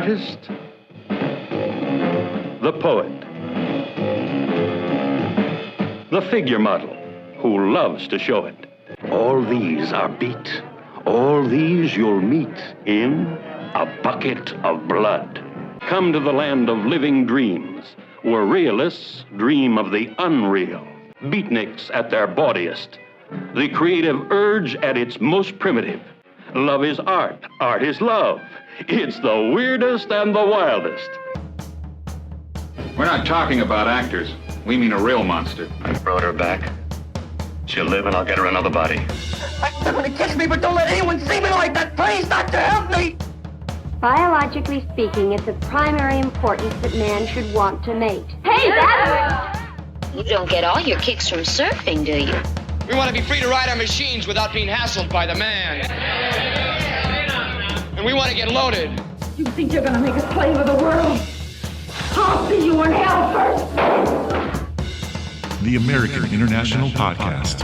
artist, the poet, the figure model who loves to show it. All these are beat. All these you'll meet in A Bucket of Blood. Come to the land of living dreams, where realists dream of the unreal, beatniks at their bawdiest, the creative urge at its most primitive. Love is art, art is love. It's the weirdest and the wildest. We're not talking about actors. We mean a real monster. I brought her back. She'll live and I'll get her another body. They're gonna kiss me, but don't let anyone see me like that. Please, Doctor, help me! Biologically speaking, it's of primary importance that man should want to mate. Hey, that You don't get all your kicks from surfing, do you? We want to be free to ride our machines without being hassled by the man. And we want to get loaded. You think you're gonna make a slave of the world? I'll see you in hell first! The American International Podcast.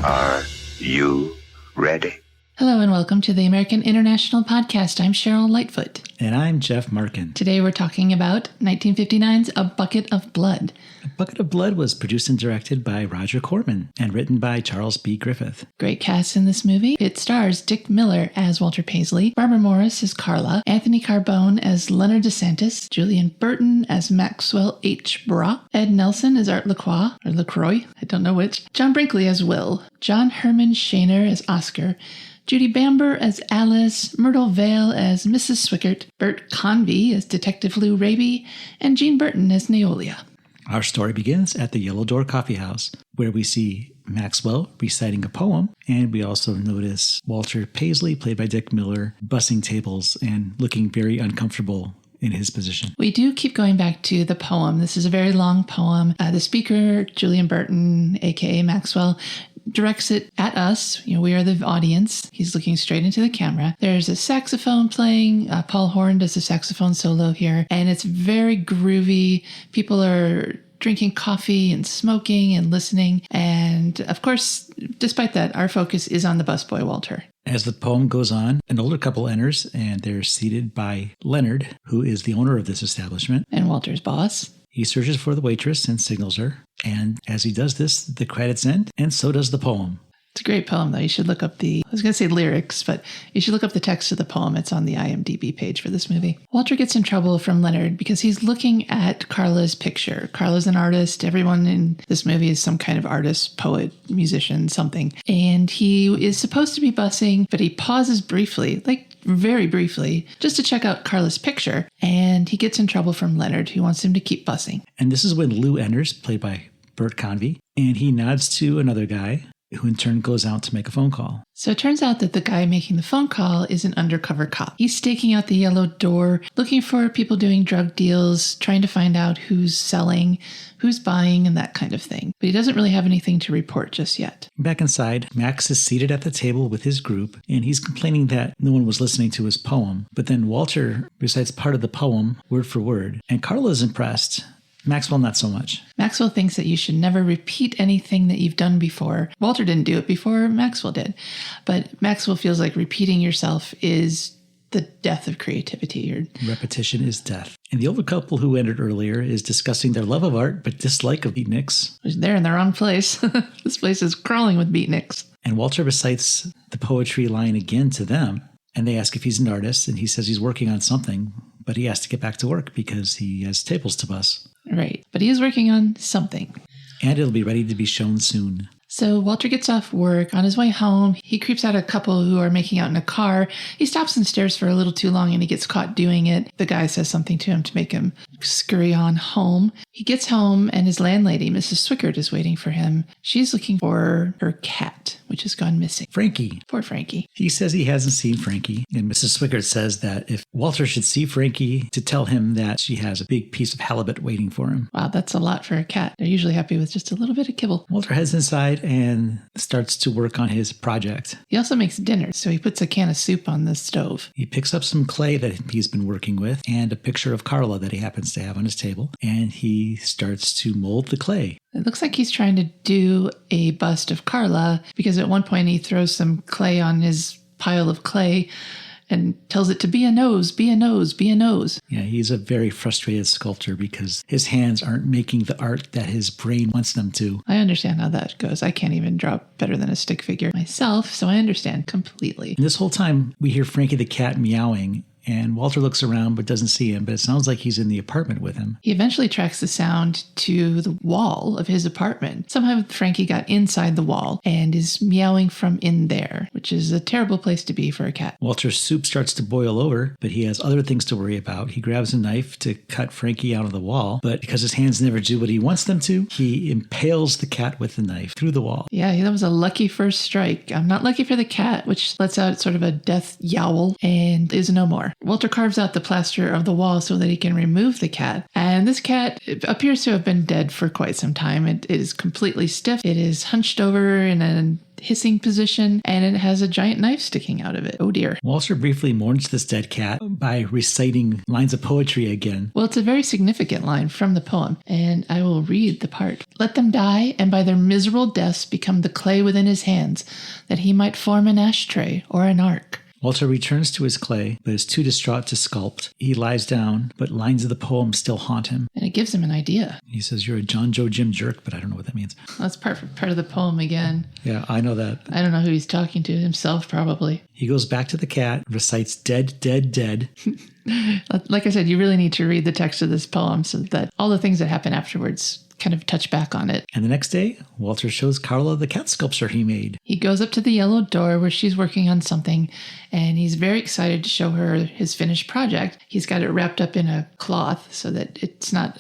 Are you ready? Hello and welcome to the American International Podcast. I'm Cheryl Lightfoot. And I'm Jeff Markin. Today we're talking about 1959's A Bucket of Blood. A Bucket of Blood was produced and directed by Roger Corman and written by Charles B. Griffith. Great cast in this movie. It stars Dick Miller as Walter Paisley, Barbara Morris as Carla, Antony Carbone as Leonard Santis, Julian Burton as Maxwell H. Brock, Ed Nelson as Art Lacroix, I don't know which, John Brinkley as Will, John Herman Shaner as Oscar, Judy Bamber as Alice, Myrtle Vail as Mrs. Swickert, Bert Convy as Detective Lou Raby, and Jhean Burton as Neolia. Our story begins at the Yellow Door Coffee House, where we see Maxwell reciting a poem, and we also notice Walter Paisley, played by Dick Miller, bussing tables and looking very uncomfortable in his position. We do keep going back to the poem. This is a very long poem. The speaker, Julian Burton, a.k.a. Maxwell, directs it at us. We are the audience. He's looking straight into the camera. There's a saxophone playing. Paul Horn does a saxophone solo here, and it's very groovy. People are drinking coffee and smoking and listening. And of course, despite that, our focus is on the busboy Walter. As the poem goes on, an older couple enters, and they're seated by Leonard, who is the owner of this establishment. And Walter's boss. He searches for the waitress and signals her. And as he does this, the credits end, and so does the poem. It's a great poem, though. You should look up I was going to say lyrics, but you should look up the text of the poem. It's on the IMDb page for this movie. Walter gets in trouble from Leonard because he's looking at Carla's picture. Carla's an artist. Everyone in this movie is some kind of artist, poet, musician, something. And he is supposed to be bussing, but he pauses briefly, very briefly, just to check out Carla's picture. And he gets in trouble from Leonard, who wants him to keep bussing. And this is when Lou enters, played by Bert Convy, and he nods to another guy, who in turn goes out to make a phone call. So it turns out that the guy making the phone call is an undercover cop. He's staking out the Yellow Door, looking for people doing drug deals, trying to find out who's selling, who's buying, and that kind of thing. But he doesn't really have anything to report just yet. Back inside, Max is seated at the table with his group, and he's complaining that no one was listening to his poem. But then Walter recites part of the poem, word for word, and Carla is impressed. Maxwell, not so much. Maxwell thinks that you should never repeat anything that you've done before. Walter didn't do it before, Maxwell did. But Maxwell feels like repeating yourself is the death of creativity. Repetition is death. And the older couple who entered earlier is discussing their love of art but dislike of beatniks. They're in the wrong place. This place is crawling with beatniks. And Walter recites the poetry line again to them. And they ask if he's an artist, and he says he's working on something, but he has to get back to work because he has tables to bus. Right, but he is working on something. And it'll be ready to be shown soon. So Walter gets off work. On his way home, he creeps out a couple who are making out in a car. He stops and stares for a little too long, and he gets caught doing it. The guy says something to him to make him scurry on home. He gets home, and his landlady, Mrs. Swickert, is waiting for him. She's looking for her cat, which has gone missing. Frankie. Poor Frankie. He says he hasn't seen Frankie, and Mrs. Swickert says that if Walter should see Frankie, to tell him that she has a big piece of halibut waiting for him. Wow, that's a lot for a cat. They're usually happy with just a little bit of kibble. Walter heads inside and starts to work on his project. He also makes dinner, so he puts a can of soup on the stove. He picks up some clay that he's been working with and a picture of Carla that he happens to have on his table, and he starts to mold the clay. It looks like he's trying to do a bust of Carla, because at one point he throws some clay on his pile of clay, and tells it to be a nose, be a nose, be a nose. Yeah, he's a very frustrated sculptor because his hands aren't making the art that his brain wants them to. I understand how that goes. I can't even draw better than a stick figure myself, so I understand completely. And this whole time, we hear Frankie the cat meowing, and Walter looks around but doesn't see him, but it sounds like he's in the apartment with him. He eventually tracks the sound to the wall of his apartment. Somehow Frankie got inside the wall and is meowing from in there, which is a terrible place to be for a cat. Walter's soup starts to boil over, but he has other things to worry about. He grabs a knife to cut Frankie out of the wall, but because his hands never do what he wants them to, he impales the cat with the knife through the wall. Yeah, that was a lucky first strike. I'm not lucky for the cat, which lets out sort of a death yowl and is no more. Walter carves out the plaster of the wall so that he can remove the cat. And this cat appears to have been dead for quite some time. It is completely stiff. It is hunched over in a hissing position, and it has a giant knife sticking out of it. Oh dear. Walter briefly mourns this dead cat by reciting lines of poetry again. Well, it's a very significant line from the poem, and I will read the part. Let them die, and by their miserable deaths become the clay within his hands, that he might form an ashtray or an ark. Walter returns to his clay, but is too distraught to sculpt. He lies down, but lines of the poem still haunt him. And it gives him an idea. He says, "You're a John Joe Jim jerk," but I don't know what that means. Well, that's part of the poem again. Yeah, I know that. I don't know who he's talking to, himself probably. He goes back to the cat, recites dead, dead, dead. Like I said, you really need to read the text of this poem so that all the things that happen afterwards kind of touch back on it. And the next day, Walter shows Carla the cat sculpture he made. He goes up to the yellow door where she's working on something, and he's very excited to show her his finished project. He's got it wrapped up in a cloth so that it's not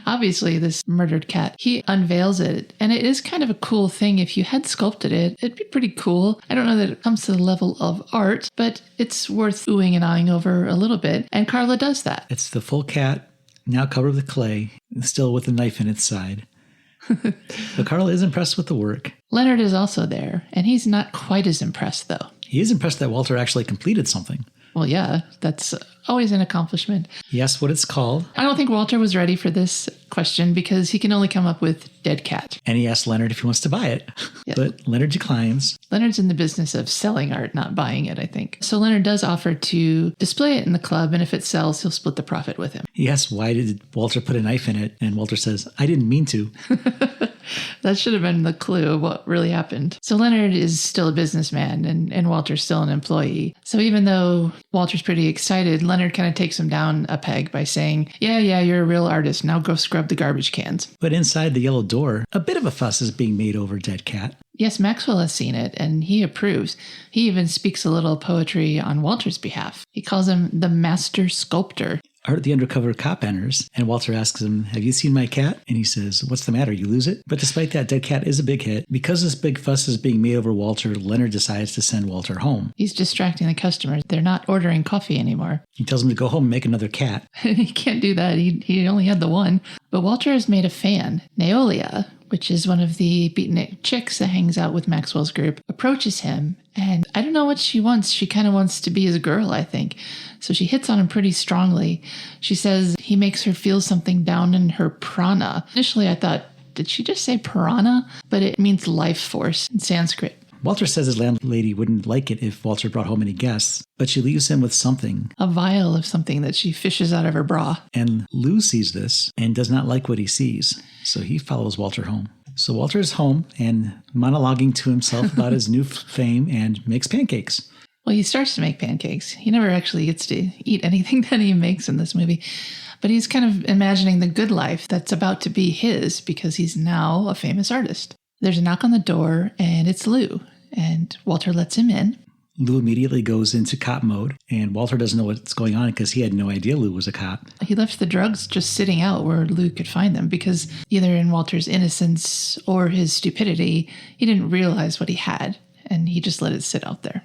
obviously this murdered cat. He unveils it, and it is kind of a cool thing. If you had sculpted it, it'd be pretty cool. I don't know that it comes to the level of art, but it's worth oohing and eyeing over a little bit, and Carla does that. It's the full cat, now covered with clay, still with a knife in its side. So Carla is impressed with the work. Leonard is also there, and he's not quite as impressed, though. He is impressed that Walter actually completed something. Well, yeah, that's always an accomplishment. He asks what it's called. I don't think Walter was ready for this question because he can only come up with dead cat. And he asks Leonard if he wants to buy it. Yeah. But Leonard declines. Leonard's in the business of selling art, not buying it, I think. So Leonard does offer to display it in the club, and if it sells, he'll split the profit with him. He asks, why did Walter put a knife in it? And Walter says, I didn't mean to. That should have been the clue of what really happened. So Leonard is still a businessman, and Walter's still an employee. So even though Walter's pretty excited, Leonard kind of takes him down a peg by saying, yeah, you're a real artist. Now go scrub the garbage cans. But inside the yellow door, a bit of a fuss is being made over dead cat. Yes, Maxwell has seen it, and he approves. He even speaks a little poetry on Walter's behalf. He calls him the master sculptor. Art the undercover cop enters, and Walter asks him, have you seen my cat? And he says, what's the matter, you lose it? But despite that, dead cat is a big hit. Because this big fuss is being made over Walter, Leonard decides to send Walter home. He's distracting the customers. They're not ordering coffee anymore. He tells him to go home and make another cat. He can't do that. He only had the one. But Walter has made a fan. Neolia, which is one of the beatnik chicks that hangs out with Maxwell's group, approaches him. And I don't know what she wants. She kind of wants to be his girl, I think. So she hits on him pretty strongly. She says he makes her feel something down in her prana. Initially, I thought, did she just say piranha? But it means life force in Sanskrit. Walter says his landlady wouldn't like it if Walter brought home any guests, but she leaves him with something. A vial of something that she fishes out of her bra. And Lou sees this and does not like what he sees, so he follows Walter home. So Walter is home and monologuing to himself about his new fame and makes pancakes. Well, he starts to make pancakes. He never actually gets to eat anything that he makes in this movie. But he's kind of imagining the good life that's about to be his because he's now a famous artist. There's a knock on the door, and it's Lou. And Walter lets him in. Lou immediately goes into cop mode, and Walter doesn't know what's going on because he had no idea Lou was a cop. He left the drugs just sitting out where Lou could find them because either in Walter's innocence or his stupidity, he didn't realize what he had, and he just let it sit out there.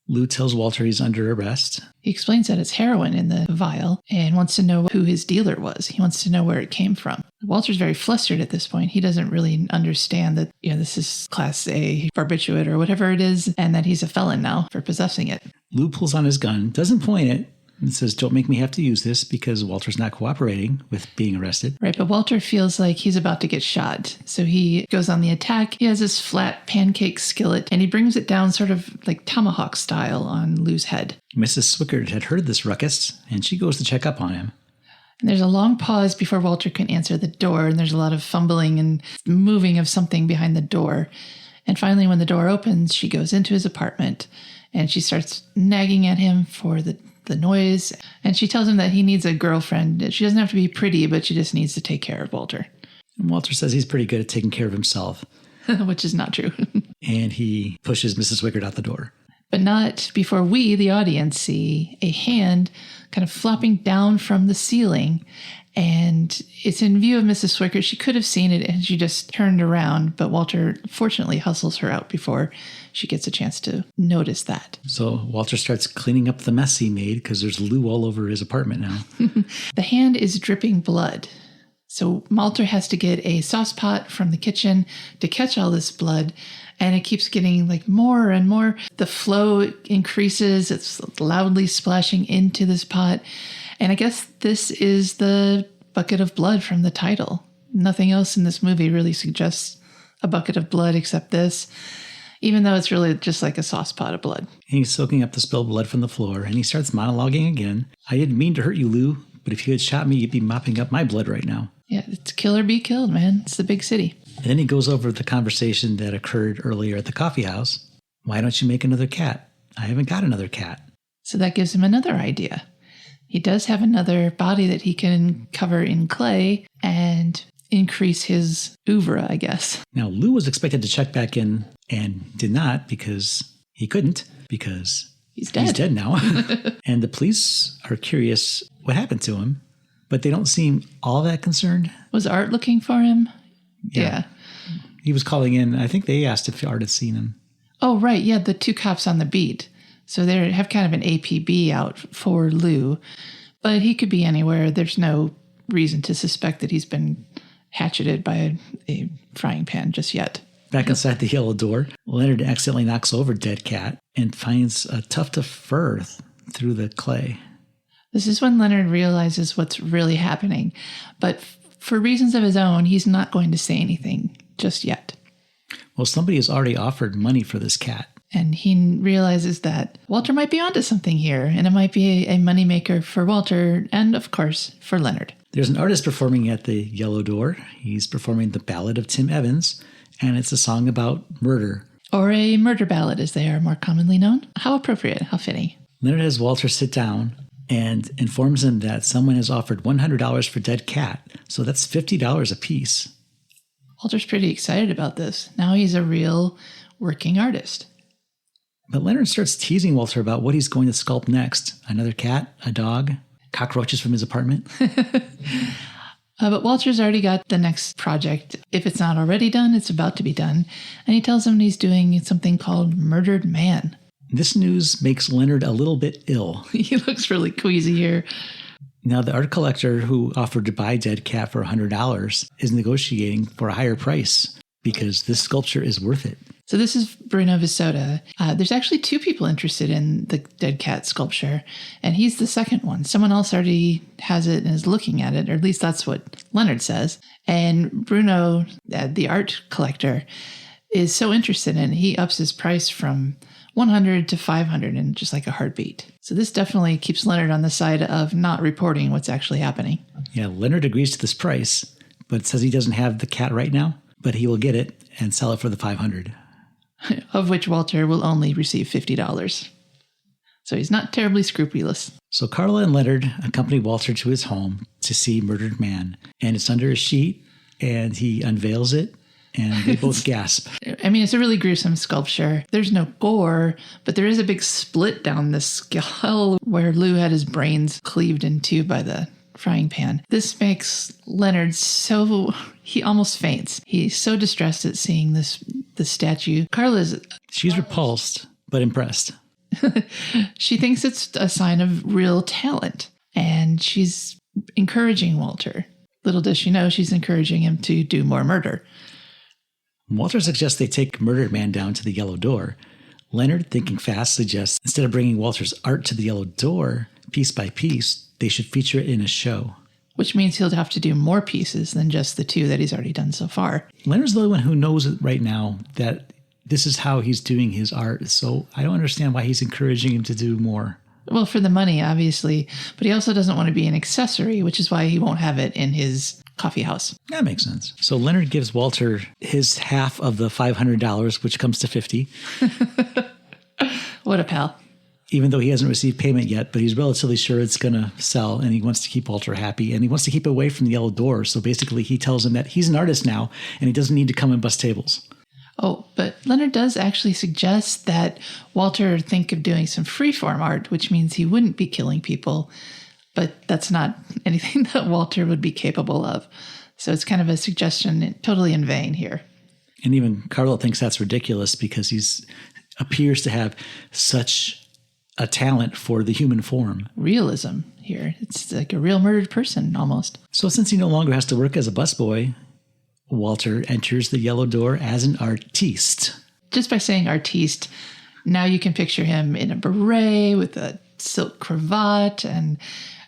Lou tells Walter he's under arrest. He explains that it's heroin in the vial and wants to know who his dealer was. He wants to know where it came from. Walter's very flustered at this point. He doesn't really understand that, this is Class A barbiturate or whatever it is, and that he's a felon now for possessing it. Lou pulls on his gun, doesn't point it, and says, don't make me have to use this because Walter's not cooperating with being arrested. Right, but Walter feels like he's about to get shot. So he goes on the attack. He has this flat pancake skillet, and he brings it down sort of like tomahawk style on Lou's head. Mrs. Swickert had heard this ruckus, and she goes to check up on him. And there's a long pause before Walter can answer the door, and there's a lot of fumbling and moving of something behind the door. And finally, when the door opens, she goes into his apartment, and she starts nagging at him for the noise. And she tells him that he needs a girlfriend. She doesn't have to be pretty, but she just needs to take care of Walter. And Walter says he's pretty good at taking care of himself. Which is not true. And he pushes Mrs. Swickert out the door. But not before we, the audience, see a hand kind of flopping down from the ceiling. And it's in view of Mrs. Swickert. She could have seen it and she just turned around. But Walter fortunately hustles her out before she gets a chance to notice that. So Walter starts cleaning up the mess he made because there's Lou all over his apartment now. The hand is dripping blood. So Walter has to get a sauce pot from the kitchen to catch all this blood. And it keeps getting like more and more. The flow increases. It's loudly splashing into this pot. And I guess this is the bucket of blood from the title. Nothing else in this movie really suggests a bucket of blood except this, even though it's really just like a sauce pot of blood. He's soaking up the spilled blood from the floor, and he starts monologuing again. I didn't mean to hurt you, Lou, but if you had shot me, you'd be mopping up my blood right now. Yeah, it's kill or be killed, man. It's the big city. And then he goes over the conversation that occurred earlier at the coffee house. Why don't you make another cat? I haven't got another cat. So that gives him another idea. He does have another body that he can cover in clay and increase his oeuvre, I guess. Now, Lou was expected to check back in and did not because he couldn't, because he's dead. He's dead now. And the police are curious what happened to him, but they don't seem all that concerned. Was Art looking for him? Yeah. He was calling in. I think they asked if Art had seen him. Oh, right. Yeah, the two cops on the beat. So they have kind of an APB out for Lou, but he could be anywhere. There's no reason to suspect that he's been hatcheted by a frying pan just yet. Back inside the yellow door, Leonard accidentally knocks over Dead Cat and finds a tuft of fur through the clay. This is when Leonard realizes what's really happening, but for reasons of his own, he's not going to say anything just yet. Well, somebody has already offered money for this cat. And he realizes that Walter might be onto something here, and it might be a moneymaker for Walter and, of course, for Leonard. There's an artist performing at the Yellow Door. He's performing the Ballad of Tim Evans, and it's a song about murder. Or a murder ballad, as they are more commonly known. How appropriate, how fitting. Leonard has Walter sit down and informs him that someone has offered $100 for Dead Cat, so that's $50 apiece. Walter's pretty excited about this. Now he's a real working artist. But Leonard starts teasing Walter about what he's going to sculpt next. Another cat, a dog, cockroaches from his apartment. But Walter's already got the next project. If it's not already done, it's about to be done. And he tells him he's doing something called Murdered Man. This news makes Leonard a little bit ill. He looks really queasy here. Now, the art collector who offered to buy Dead Cat for $100 is negotiating for a higher price because this sculpture is worth it. So this is Bruno Visoda. There's actually two people interested in the Dead Cat sculpture, and he's the second one. Someone else already has it and is looking at it, or at least that's what Leonard says. And Bruno, the art collector, is so interested in it, he ups his price from $100 to $500 in just like a heartbeat. So this definitely keeps Leonard on the side of not reporting what's actually happening. Yeah, Leonard agrees to this price, but says he doesn't have the cat right now, but he will get it and sell it for the $500. Of which Walter will only receive $50. So he's not terribly scrupulous. So Carla and Leonard accompany Walter to his home to see Murdered Man. And it's under a sheet, and he unveils it, and they both gasp. I mean, it's a really gruesome sculpture. There's no gore, but there is a big split down the skull where Lou had his brains cleaved in two by the frying pan. This makes Leonard so... he almost faints. He's so distressed at seeing the statue. She's repulsed, but impressed. She thinks it's a sign of real talent, and she's encouraging Walter. Little does she know she's encouraging him to do more murder. Walter suggests they take Murdered Man down to the Yellow Door. Leonard, thinking fast, suggests instead of bringing Walter's art to the Yellow Door, piece by piece, they should feature it in a show. Which means he'll have to do more pieces than just the 2 that he's already done so far. Leonard's the only one who knows it right now that this is how he's doing his art. So I don't understand why he's encouraging him to do more. Well, for the money, obviously. But he also doesn't want to be an accessory, which is why he won't have it in his coffee house. That makes sense. So Leonard gives Walter his half of the $500, which comes to $50. What a pal. Even though he hasn't received payment yet, but he's relatively sure it's going to sell, and he wants to keep Walter happy, and he wants to keep away from the yellow door. So basically he tells him that he's an artist now, and he doesn't need to come and bust tables. Oh, but Leonard does actually suggest that Walter think of doing some freeform art, which means he wouldn't be killing people, but that's not anything that Walter would be capable of. So it's kind of a suggestion totally in vain here. And even Carla thinks that's ridiculous because he appears to have such a talent for the human form. Realism here. It's like a real murdered person almost. So since he no longer has to work as a busboy, Walter enters the yellow door as an artiste. Just by saying artiste, now you can picture him in a beret with a silk cravat and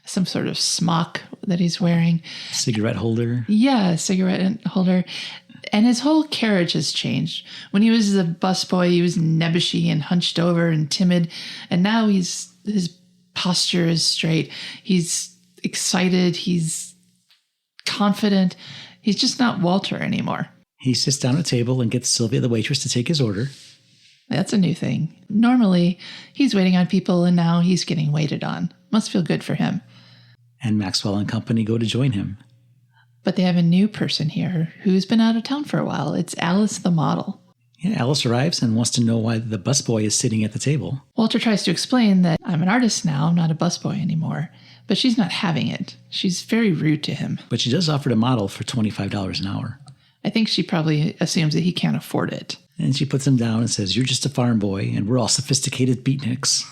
some sort of smock that he's wearing. Cigarette holder. Yeah, cigarette holder. And his whole carriage has changed. When he was a busboy, he was nebbishy and hunched over and timid. And now his posture is straight. He's excited. He's confident. He's just not Walter anymore. He sits down at a table and gets Sylvia, the waitress, to take his order. That's a new thing. Normally, he's waiting on people, and now he's getting waited on. Must feel good for him. And Maxwell and company go to join him. But they have a new person here who's been out of town for a while. It's Alice the model. Yeah, Alice arrives and wants to know why the busboy is sitting at the table. Walter tries to explain that I'm an artist now, not a busboy anymore. But she's not having it. She's very rude to him. But she does offer to model for $25 an hour. I think she probably assumes that he can't afford it. And she puts him down and says, "You're just a farm boy, and we're all sophisticated beatniks."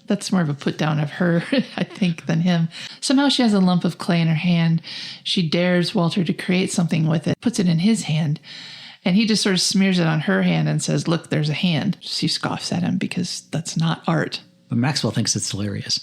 That's more of a put down of her, I think, than him. Somehow she has a lump of clay in her hand. She dares Walter to create something with it, puts it in his hand, and he just sort of smears it on her hand and says, "Look, there's a hand." She scoffs at him because that's not art. But Maxwell thinks it's hilarious.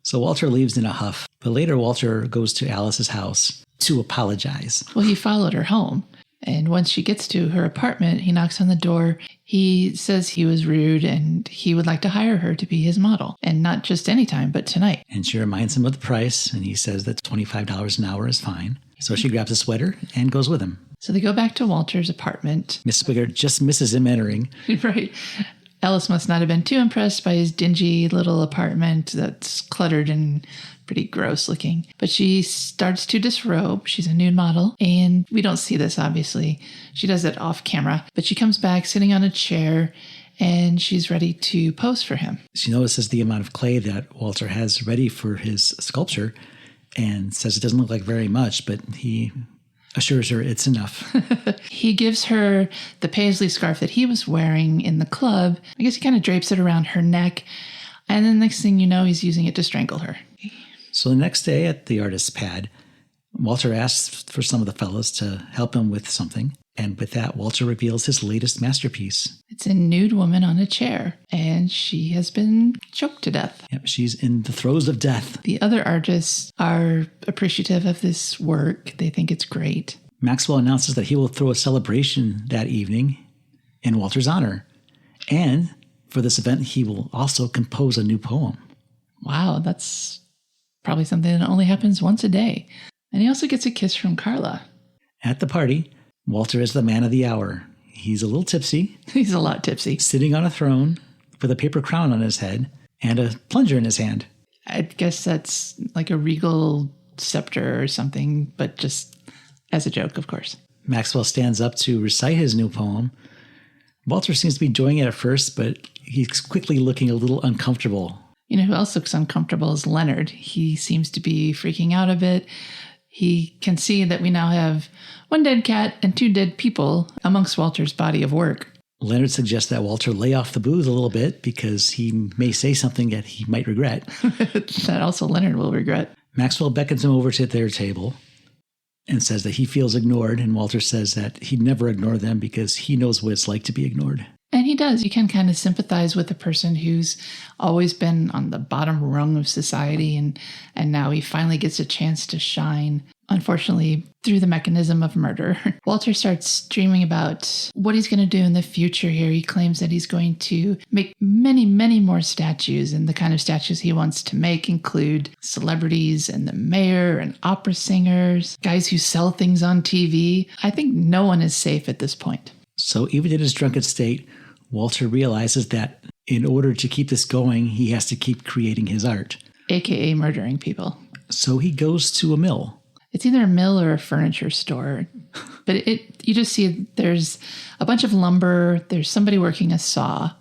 So Walter leaves in a huff. But later Walter goes to Alice's house to apologize. Well, he followed her home. And once she gets to her apartment, he knocks on the door. He says he was rude and he would like to hire her to be his model. And not just any time, but tonight. And she reminds him of the price, and he says that $25 an hour is fine. So she grabs a sweater and goes with him. So they go back to Walter's apartment. Miss Swickert just misses him entering. Right. Alice must not have been too impressed by his dingy little apartment that's cluttered and pretty gross looking. But she starts to disrobe. She's a nude model. And we don't see this, obviously. She does it off camera. But she comes back sitting on a chair and she's ready to pose for him. She notices the amount of clay that Walter has ready for his sculpture and says it doesn't look like very much, but he assures her it's enough. He gives her the Paisley scarf that he was wearing in the club. I guess he kind of drapes it around her neck. And then next thing you know, he's using it to strangle her. So the next day at the artist's pad, Walter asks for some of the fellas to help him with something. And with that, Walter reveals his latest masterpiece. It's a nude woman on a chair, and she has been choked to death. Yep, she's in the throes of death. The other artists are appreciative of this work. They think it's great. Maxwell announces that he will throw a celebration that evening in Walter's honor. And for this event, he will also compose a new poem. Wow, that's probably something that only happens once a day. And he also gets a kiss from Carla. At the party, Walter is the man of the hour. He's a little tipsy. He's a lot tipsy. Sitting on a throne with a paper crown on his head and a plunger in his hand. I guess that's like a regal scepter or something, but just as a joke, of course. Maxwell stands up to recite his new poem. Walter seems to be enjoying it at first, but he's quickly looking a little uncomfortable. You know who else looks uncomfortable is Leonard. He seems to be freaking out a bit. He can see that we now have one dead cat and two dead people amongst Walter's body of work. Leonard suggests that Walter lay off the booze a little bit because he may say something that he might regret. That also Leonard will regret. Maxwell beckons him over to their table and says that he feels ignored, and Walter says that he'd never ignore them because he knows what it's like to be ignored. And he does. You can kind of sympathize with a person who's always been on the bottom rung of society, and now he finally gets a chance to shine, unfortunately, through the mechanism of murder. Walter starts dreaming about what he's going to do in the future here. He claims that he's going to make many, many more statues, and the kind of statues he wants to make include celebrities and the mayor and opera singers, guys who sell things on TV. I think no one is safe at this point. So even in his drunken state, Walter realizes that in order to keep this going, he has to keep creating his art. AKA murdering people. So he goes to a mill. It's either a mill or a furniture store. But you just see there's a bunch of lumber, there's somebody working a saw,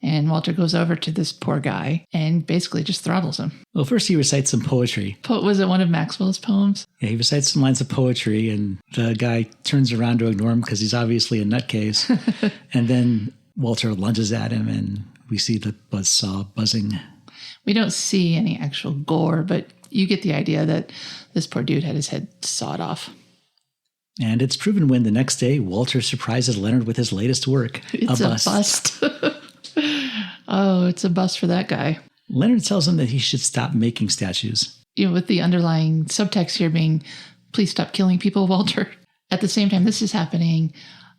and Walter goes over to this poor guy and basically just throttles him. Well, first he recites some poetry. Was it one of Maxwell's poems? Yeah, he recites some lines of poetry, and the guy turns around to ignore him because he's obviously a nutcase. And then Walter lunges at him, and we see the buzzsaw buzzing. We don't see any actual gore, but you get the idea that this poor dude had his head sawed off. And it's proven when the next day, Walter surprises Leonard with his latest work, it's a bust. Oh, it's a bust for that guy. Leonard tells him that he should stop making statues. With the underlying subtext here being, please stop killing people, Walter. At the same time this is happening,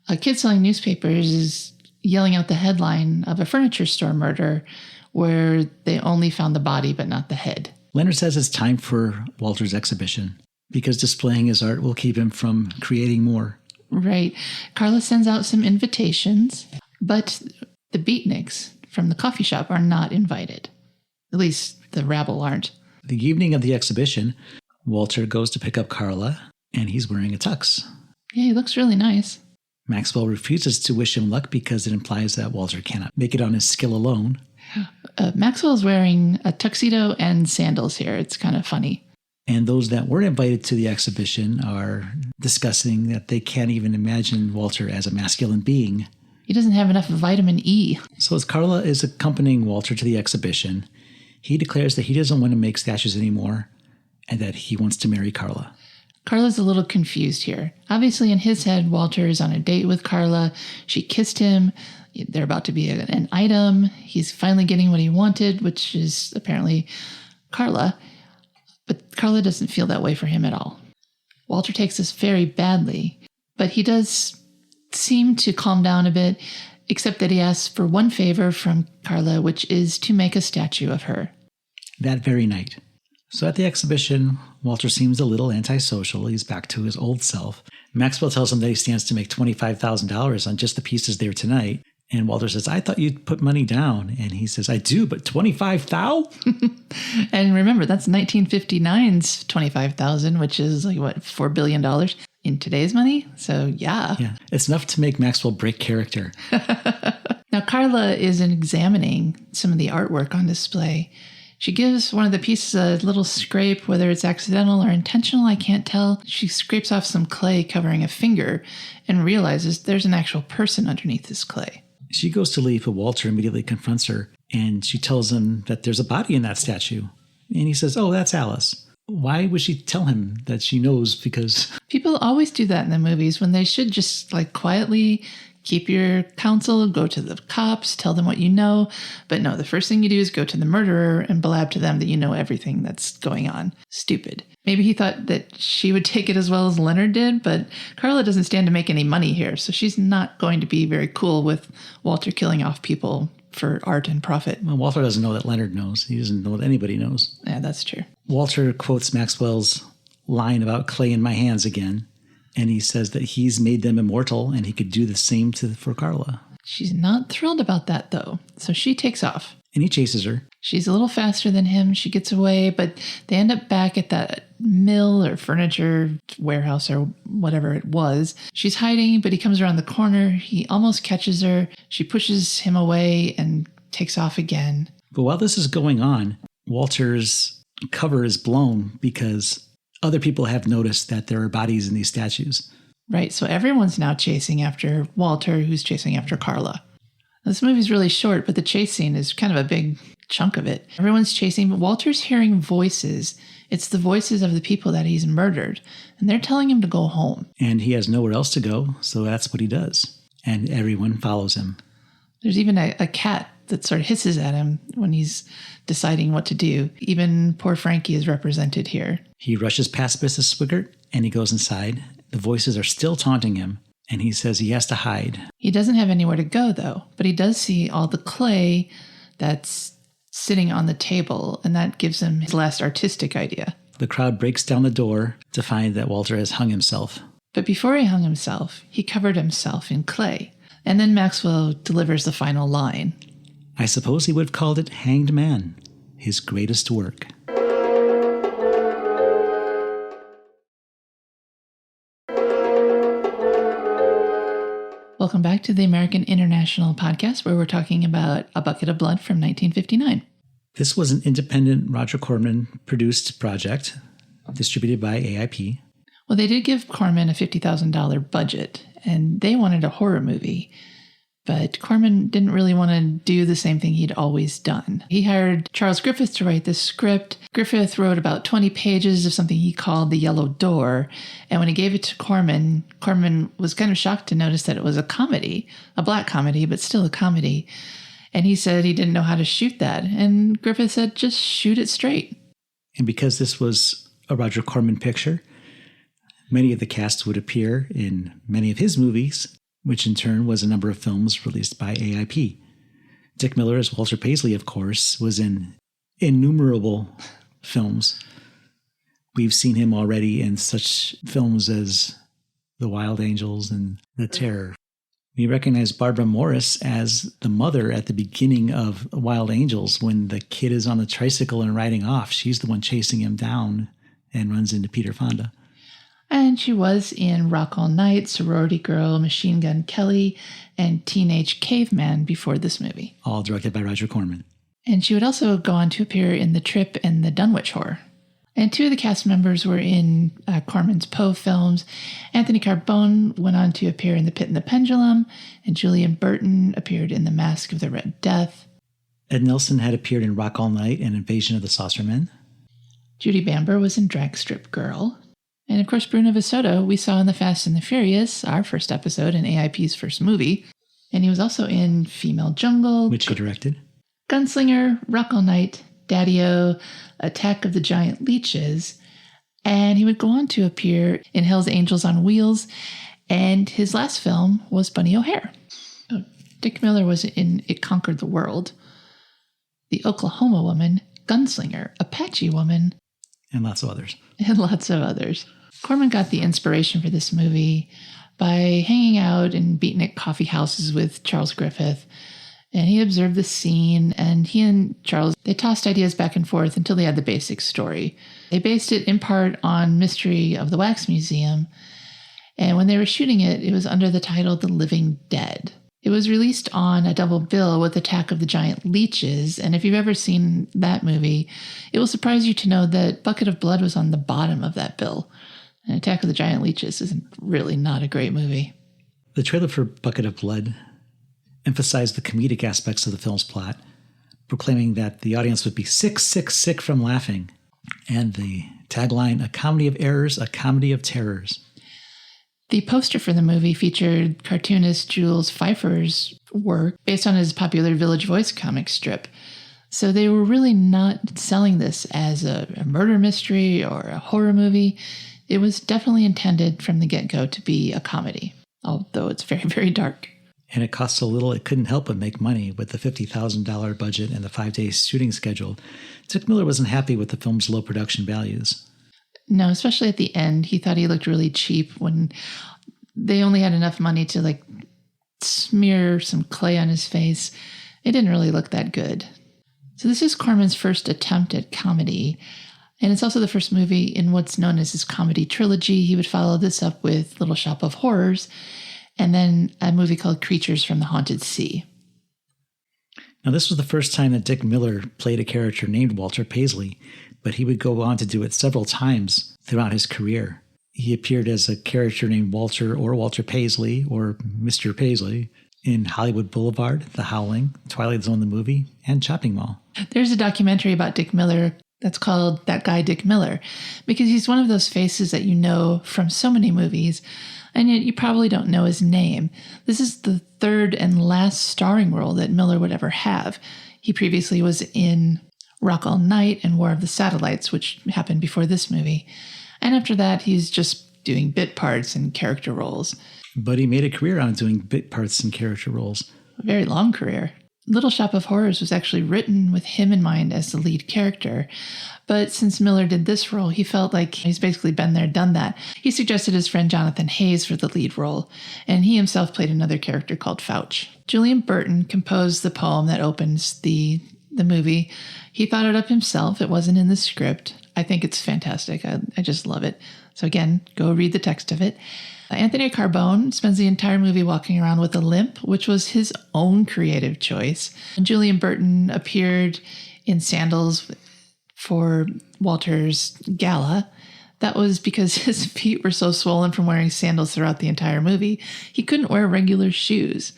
a kid selling newspapers is yelling out the headline of a furniture store murder where they only found the body but not the head. Leonard says it's time for Walter's exhibition because displaying his art will keep him from creating more. Right. Carla sends out some invitations, but the beatniks from the coffee shop are not invited. At least the rabble aren't. The evening of the exhibition, Walter goes to pick up Carla, and he's wearing a tux. Yeah, he looks really nice. Maxwell refuses to wish him luck because it implies that Walter cannot make it on his skill alone. Maxwell's wearing a tuxedo and sandals here. It's kind of funny. And those that weren't invited to the exhibition are discussing that they can't even imagine Walter as a masculine being. He doesn't have enough vitamin E. So as Carla is accompanying Walter to the exhibition, he declares that he doesn't want to make statues anymore and that he wants to marry Carla. Carla's a little confused here. Obviously, in his head, Walter is on a date with Carla. She kissed him. They're about to be an item. He's finally getting what he wanted, which is apparently Carla. But Carla doesn't feel that way for him at all. Walter takes this very badly, but he does seem to calm down a bit, except that he asks for one favor from Carla, which is to make a statue of her. That very night. So at the exhibition, Walter seems a little antisocial. He's back to his old self. Maxwell tells him that he stands to make $25,000 on just the pieces there tonight. And Walter says, I thought you'd put money down. And he says, I do, but $25,000? And remember, that's 1959's $25,000, which is like, what, $4 billion in today's money? So, yeah. Yeah, it's enough to make Maxwell break character. Now, Carla is examining some of the artwork on display. She gives one of the pieces a little scrape, whether it's accidental or intentional, I can't tell. She scrapes off some clay covering a finger and realizes there's an actual person underneath this clay. She goes to leave, but Walter immediately confronts her, and she tells him that there's a body in that statue. And he says, oh, that's Alice. Why would she tell him that she knows? Because people always do that in the movies when they should just quietly keep your counsel, go to the cops, tell them what you know. But no, the first thing you do is go to the murderer and blab to them that you know everything that's going on. Stupid. Maybe he thought that she would take it as well as Leonard did, but Carla doesn't stand to make any money here, so she's not going to be very cool with Walter killing off people for art and profit. Well, Walter doesn't know that Leonard knows. He doesn't know that anybody knows. Yeah, that's true. Walter quotes Maxwell's line about clay in my hands again. And he says that he's made them immortal and he could do the same for Carla. She's not thrilled about that, though. So she takes off. And he chases her. She's a little faster than him. She gets away, but they end up back at that mill or furniture warehouse or whatever it was. She's hiding, but he comes around the corner. He almost catches her. She pushes him away and takes off again. But while this is going on, Walter's cover is blown because other people have noticed that there are bodies in these statues. Right, so everyone's now chasing after Walter, who's chasing after Carla. This movie's really short, but the chase scene is kind of a big chunk of it. Everyone's chasing, but Walter's hearing voices. It's the voices of the people that he's murdered, and they're telling him to go home. And he has nowhere else to go, so that's what he does. And everyone follows him. There's even a cat that sort of hisses at him when he's deciding what to do. Even poor Frankie is represented here. He rushes past Mrs. Swickert and he goes inside. The voices are still taunting him, and he says he has to hide. He doesn't have anywhere to go, though, but he does see all the clay that's sitting on the table, and that gives him his last artistic idea. The crowd breaks down the door to find that Walter has hung himself. But before he hung himself, he covered himself in clay. And then Maxwell delivers the final line. I suppose he would have called it Hanged Man, his greatest work. Welcome back to the American International Podcast, where we're talking about A Bucket of Blood from 1959. This was an independent Roger Corman produced project distributed by AIP. Well, they did give Corman a $50,000 budget, and they wanted a horror movie. But Corman didn't really want to do the same thing he'd always done. He hired Charles Griffith to write the script. Griffith wrote about 20 pages of something he called The Yellow Door. And when he gave it to Corman, Corman was kind of shocked to notice that it was a comedy, a black comedy, but still a comedy. And he said he didn't know how to shoot that. And Griffith said, just shoot it straight. And because this was a Roger Corman picture, many of the cast would appear in many of his movies, which in turn was a number of films released by AIP. Dick Miller as Walter Paisley, of course, was in innumerable films. We've seen him already in such films as The Wild Angels and The Terror. We recognize Barbara Morris as the mother at the beginning of Wild Angels when the kid is on the tricycle and riding off. She's the one chasing him down and runs into Peter Fonda. And she was in Rock All Night, Sorority Girl, Machine Gun Kelly, and Teenage Caveman before this movie. All directed by Roger Corman. And she would also go on to appear in The Trip and The Dunwich Horror. And two of the cast members were in Corman's Poe films. Anthony Carbone went on to appear in The Pit and the Pendulum, and Julian Burton appeared in The Mask of the Red Death. Ed Nelson had appeared in Rock All Night and Invasion of the Saucermen. Judy Bamber was in Drag Strip Girl. And of course, Bruno Visotto we saw in The Fast and the Furious, our first episode and AIP's first movie. And he was also in Female Jungle, which he directed, Gunslinger, Rock All Night, Daddy-O, Attack of the Giant Leeches. And he would go on to appear in Hell's Angels on Wheels. And his last film was Bunny O'Hare. Oh, Dick Miller was in It Conquered the World, The Oklahoma Woman, Gunslinger, Apache Woman, and lots of others. And lots of others. Corman got the inspiration for this movie by hanging out in beatnik coffee houses with Charles Griffith. And he observed the scene, and he and Charles, they tossed ideas back and forth until they had the basic story. They based it in part on Mystery of the Wax Museum. And when they were shooting it, it was under the title The Living Dead. It was released on a double bill with Attack of the Giant Leeches, and if you've ever seen that movie, it will surprise you to know that Bucket of Blood was on the bottom of that bill. And Attack of the Giant Leeches is really not a great movie. The trailer for Bucket of Blood emphasized the comedic aspects of the film's plot, proclaiming that the audience would be sick from laughing, and the tagline, a comedy of errors, a comedy of terrors. The poster for the movie featured cartoonist Jules Pfeiffer's work based on his popular Village Voice comic strip. So they were really not selling this as a murder mystery or a horror movie. It was definitely intended from the get-go to be a comedy, although it's very, very dark. And it cost so little it couldn't help but make money with the $50,000 budget and the 5-day shooting schedule. Dick Miller wasn't happy with the film's low production values. No, especially at the end. He thought he looked really cheap when they only had enough money to smear some clay on his face. It didn't really look that good. So this is Corman's first attempt at comedy. And it's also the first movie in what's known as his comedy trilogy. He would follow this up with Little Shop of Horrors and then a movie called Creatures from the Haunted Sea. Now, this was the first time that Dick Miller played a character named Walter Paisley, but he would go on to do it several times throughout his career. He appeared as a character named Walter or Walter Paisley or Mr. Paisley in Hollywood Boulevard, The Howling, Twilight Zone the movie, and Chopping Mall. There's a documentary about Dick Miller that's called That Guy Dick Miller, because he's one of those faces that you know from so many movies, and yet you probably don't know his name. This is the third and last starring role that Miller would ever have. He previously was in Rock All Night and War of the Satellites, which happened before this movie. And after that, he's just doing bit parts and character roles. But he made a career out of doing bit parts and character roles. A very long career. Little Shop of Horrors was actually written with him in mind as the lead character. But since Miller did this role, he felt like he's basically been there, done that. He suggested his friend Jonathan Hayes for the lead role, and he himself played another character called Fouch. Julian Burton composed the poem that opens the movie. He thought it up himself. It wasn't in the script. I think it's fantastic. I just love it. So again, go read the text of it. Antony Carbone spends the entire movie walking around with a limp, which was his own creative choice. And Julian Burton appeared in sandals for Walter's gala. That was because his feet were so swollen from wearing sandals throughout the entire movie, he couldn't wear regular shoes.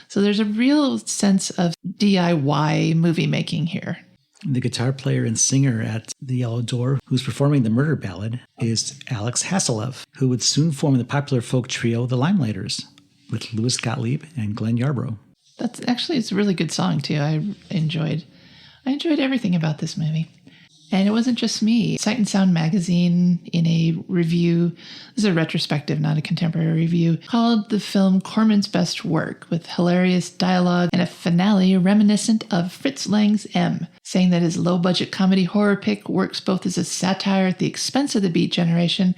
So there's a real sense of DIY movie making here. The guitar player and singer at the Yellow Door, who's performing the murder ballad, is Alex Hasselhoff, who would soon form the popular folk trio The Limelighters, with Louis Gottlieb and Glenn Yarbrough. It's a really good song, too. I enjoyed everything about this movie. And it wasn't just me. Sight and Sound magazine, in a review, this is a retrospective, not a contemporary review, called the film Corman's best work, with hilarious dialogue and a finale reminiscent of Fritz Lang's M, saying that his low-budget comedy horror pick works both as a satire at the expense of the Beat generation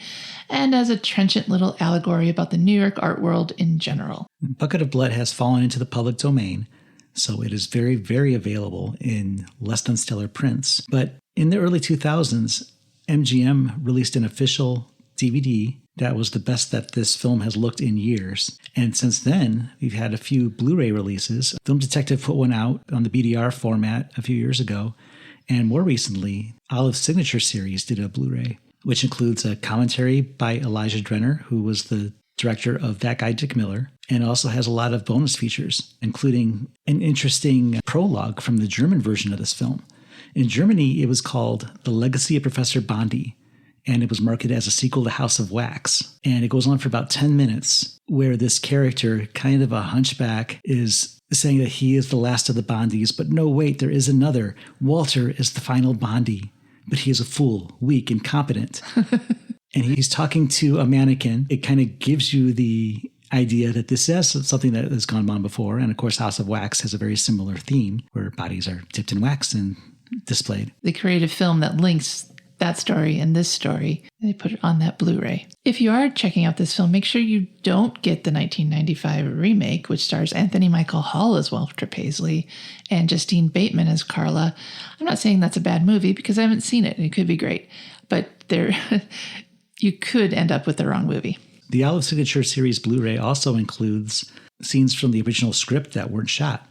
and as a trenchant little allegory about the New York art world in general. Bucket of Blood has fallen into the public domain, so it is very, very available in less than stellar prints. But in the early 2000s, MGM released an official DVD that was the best that this film has looked in years. And since then, we've had a few Blu-ray releases. Film Detective put one out on the BDR format a few years ago. And more recently, Olive's Signature Series did a Blu-ray, which includes a commentary by Elijah Drenner, who was the director of That Guy Dick Miller, and also has a lot of bonus features, including an interesting prologue from the German version of this film. In Germany, it was called The Legacy of Professor Bondi, and it was marketed as a sequel to House of Wax. And it goes on for about 10 minutes, where this character, kind of a hunchback, is saying that he is the last of the Bondis, but no, wait, there is another. Walter is the final Bondi, but he is a fool, weak, incompetent. And he's talking to a mannequin. It kind of gives you the idea that this is something that has gone on before. And of course, House of Wax has a very similar theme where bodies are dipped in wax and displayed. They created a film that links that story and this story. They put it on that Blu-ray. If you are checking out this film, make sure you don't get the 1995 remake, which stars Anthony Michael Hall as Walter Paisley and Justine Bateman as Carla. I'm not saying that's a bad movie because I haven't seen it. It could be great. But you could end up with the wrong movie. The Olive Signature Series Blu-ray also includes scenes from the original script that weren't shot,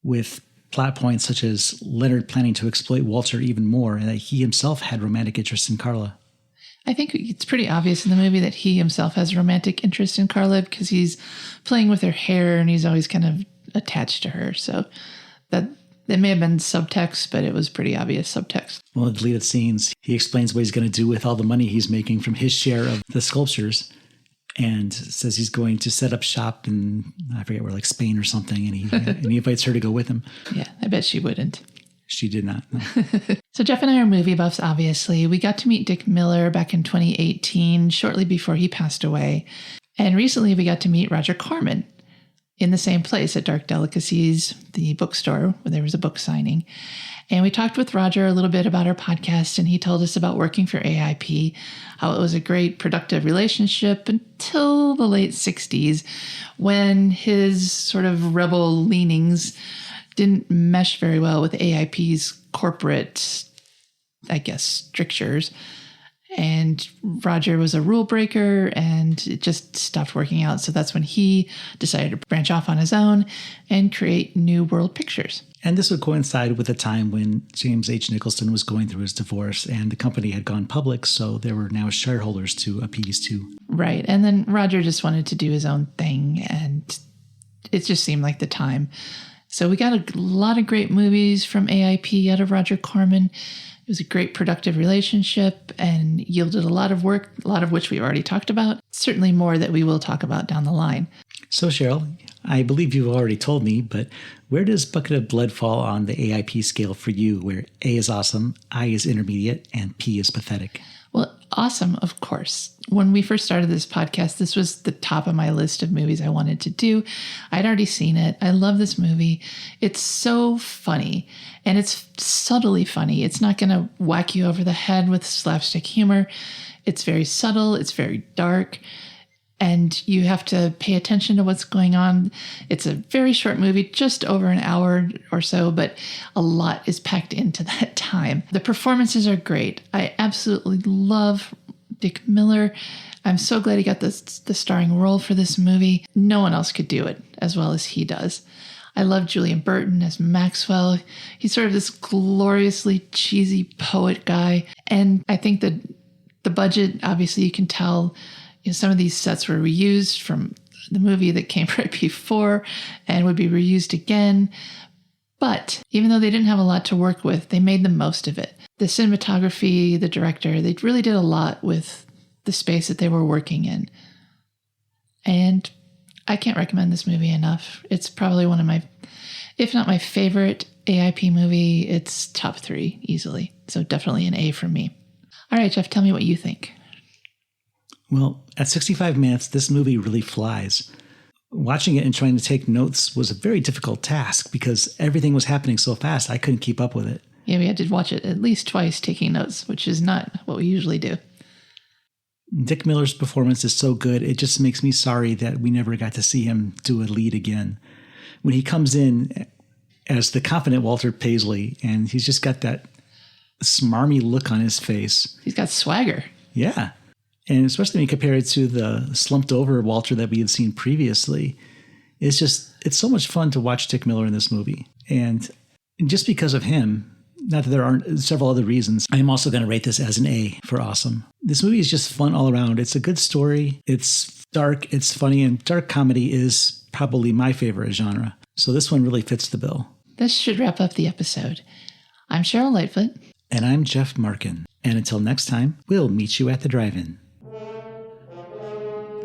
with plot points such as Leonard planning to exploit Walter even more and that he himself had romantic interest in Carla. I think it's pretty obvious in the movie that he himself has a romantic interest in Carla because he's playing with her hair and he's always kind of attached to her. So that may have been subtext, but it was pretty obvious subtext. One of the deleted scenes, he explains what he's going to do with all the money he's making from his share of the sculptures and says he's going to set up shop in, I forget where, like Spain or something, and he invites her to go with him. Yeah, I bet she wouldn't. She did not. No. So Jeff and I are movie buffs, obviously. We got to meet Dick Miller back in 2018, shortly before he passed away. And recently we got to meet Roger Corman in the same place at Dark Delicacies, the bookstore, where there was a book signing. And we talked with Roger a little bit about our podcast, and he told us about working for AIP, how it was a great productive relationship until the late 60s, when his sort of rebel leanings didn't mesh very well with AIP's corporate, I guess, strictures. And Roger was a rule breaker, and it just stopped working out. So that's when he decided to branch off on his own and create New World Pictures. And this would coincide with a time when James H. Nicholson was going through his divorce and the company had gone public, so there were now shareholders to appease too. Right. And then Roger just wanted to do his own thing, and it just seemed like the time. So we got a lot of great movies from AIP out of Roger Corman. It was a great productive relationship and yielded a lot of work, a lot of which we've already talked about. Certainly more that we will talk about down the line. So Cheryl, I believe you've already told me, but where does Bucket of Blood fall on the AIP scale for you, where A is awesome, I is intermediate, and P is pathetic? Well, awesome, of course. When we first started this podcast, this was the top of my list of movies I wanted to do. I'd already seen it. I love this movie. It's so funny, and it's subtly funny. It's not going to whack you over the head with slapstick humor. It's very subtle. It's very dark, and you have to pay attention to what's going on. It's a very short movie, just over an hour or so, but a lot is packed into that time. The performances are great. I absolutely love Dick Miller. I'm so glad he got the starring role for this movie. No one else could do it as well as he does. I love Julian Burton as Maxwell. He's sort of this gloriously cheesy poet guy. And I think that the budget, obviously you can tell, some of these sets were reused from the movie that came right before and would be reused again. But even though they didn't have a lot to work with, they made the most of it. The cinematography, the director, they really did a lot with the space that they were working in. And I can't recommend this movie enough. It's probably one of my, if not my favorite AIP movie, it's top 3 easily. So definitely an A for me. All right, Jeff, tell me what you think. Well, at 65 minutes, this movie really flies. Watching it and trying to take notes was a very difficult task because everything was happening so fast, I couldn't keep up with it. Yeah, we had to watch it at least twice taking notes, which is not what we usually do. Dick Miller's performance is so good, it just makes me sorry that we never got to see him do a lead again. When he comes in as the confident Walter Paisley, and he's just got that smarmy look on his face. He's got swagger. Yeah. And especially when you compare it to the slumped over Walter that we had seen previously, it's so much fun to watch Dick Miller in this movie. And just because of him, not that there aren't several other reasons, I'm also going to rate this as an A for awesome. This movie is just fun all around. It's a good story. It's dark. It's funny. And dark comedy is probably my favorite genre. So this one really fits the bill. This should wrap up the episode. I'm Cheryl Lightfoot. And I'm Jeff Markin. And until next time, we'll meet you at the drive-in.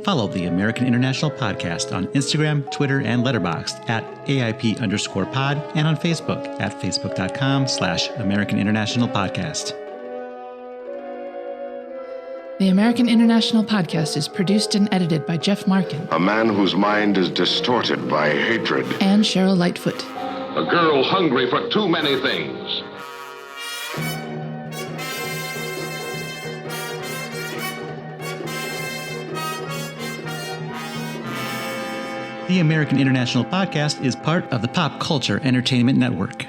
Follow the American International Podcast on Instagram, Twitter, and Letterboxd at AIP_pod and on Facebook at facebook.com/American International Podcast. The American International Podcast is produced and edited by Jeff Markin. A man whose mind is distorted by hatred. And Cheryl Lightfoot. A girl hungry for too many things. The American International Podcast is part of the Pop Culture Entertainment Network.